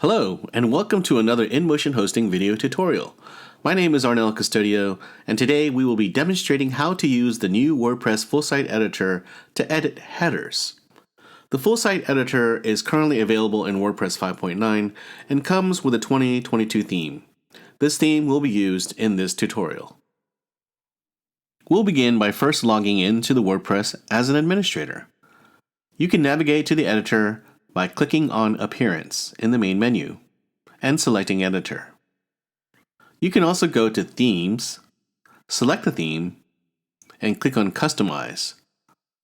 Hello, and welcome to another InMotion Hosting video tutorial. My name is Arnel Custodio, and today we will be demonstrating how to use the new WordPress full site editor to edit headers. The full site editor is currently available in WordPress 5.9 and comes with a 2022 theme. This theme will be used in this tutorial. We'll begin by first logging into the WordPress as an administrator. You can navigate to the editor by clicking on Appearance in the main menu and selecting Editor. You can also go to Themes, select the theme, and click on Customize,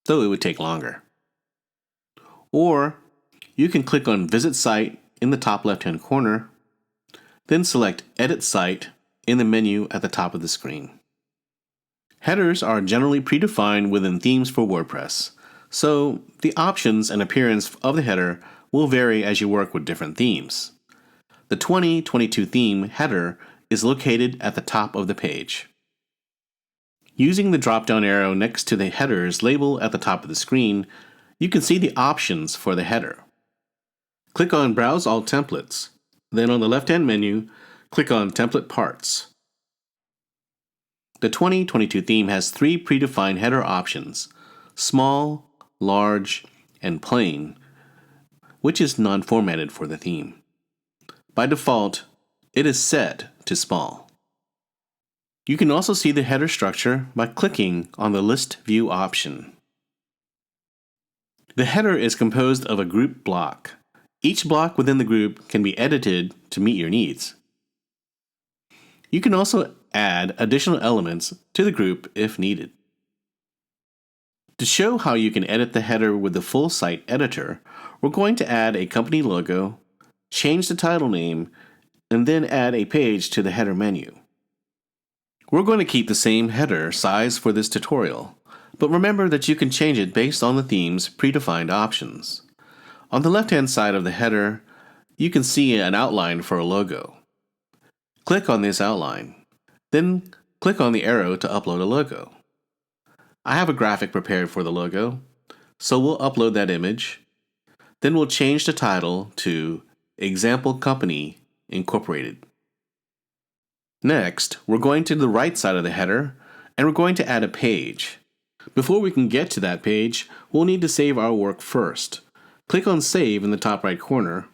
though it would take longer. Or you can click on Visit Site in the top left-hand corner, then select Edit Site in the menu at the top of the screen. Headers are generally predefined within themes for WordPress, so the options and appearance of the header will vary as you work with different themes. The 2022 theme header is located at the top of the page. Using the drop-down arrow next to the headers label at the top of the screen, you can see the options for the header. Click on Browse All Templates, then on the left-hand menu, click on Template Parts. The 2022 theme has three predefined header options: Small, Large, and Plain, which is non-formatted for the theme. By default, it is set to small. You can also see the header structure by clicking on the List View option. The header is composed of a group block. Each block within the group can be edited to meet your needs. You can also add additional elements to the group if needed. To show how you can edit the header with the full site editor, we're going to add a company logo, change the title name, and then add a page to the header menu. We're going to keep the same header size for this tutorial, but remember that you can change it based on the theme's predefined options. On the left-hand side of the header, you can see an outline for a logo. Click on this outline, then click on the arrow to upload a logo. I have a graphic prepared for the logo, so we'll upload that image. Then we'll change the title to Example Company Incorporated. Next, we're going to the right side of the header, and we're going to add a page. Before we can get to that page, we'll need to save our work first. Click on Save in the top right corner.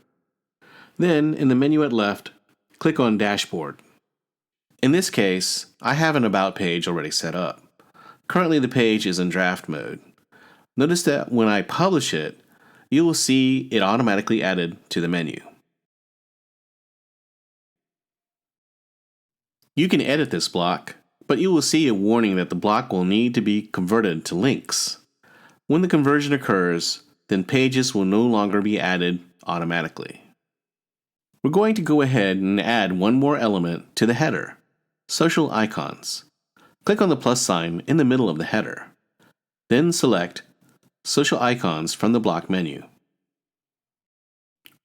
Then, in the menu at left, click on Dashboard. In this case, I have an About page already set up. Currently, the page is in draft mode. Notice that when I publish it, you will see it automatically added to the menu. You can edit this block, but you will see a warning that the block will need to be converted to links. When the conversion occurs, then pages will no longer be added automatically. We're going to go ahead and add one more element to the header: social icons. Click on the plus sign in the middle of the header. Then select Social Icons from the block menu.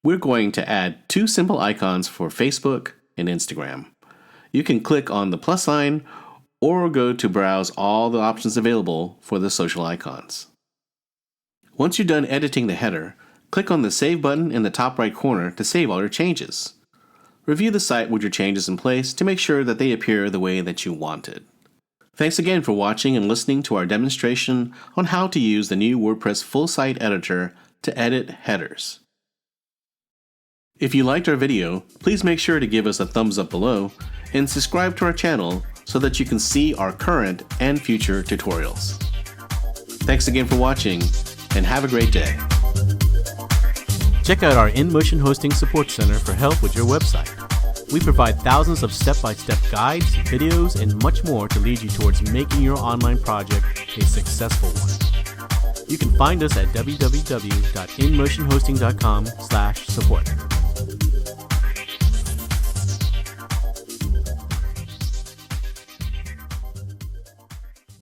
We're going to add two simple icons for Facebook and Instagram. You can click on the plus sign or go to browse all the options available for the social icons. Once you're done editing the header, click on the Save button in the top right corner to save all your changes. Review the site with your changes in place to make sure that they appear the way that you wanted. Thanks again for watching and listening to our demonstration on how to use the new WordPress full site editor to edit headers. If you liked our video, please make sure to give us a thumbs up below and subscribe to our channel so that you can see our current and future tutorials. Thanks again for watching, and have a great day. Check out our InMotion Hosting Support Center for help with your website. We provide thousands of step-by-step guides, videos, and much more to lead you towards making your online project a successful one. You can find us at www.inmotionhosting.com/support.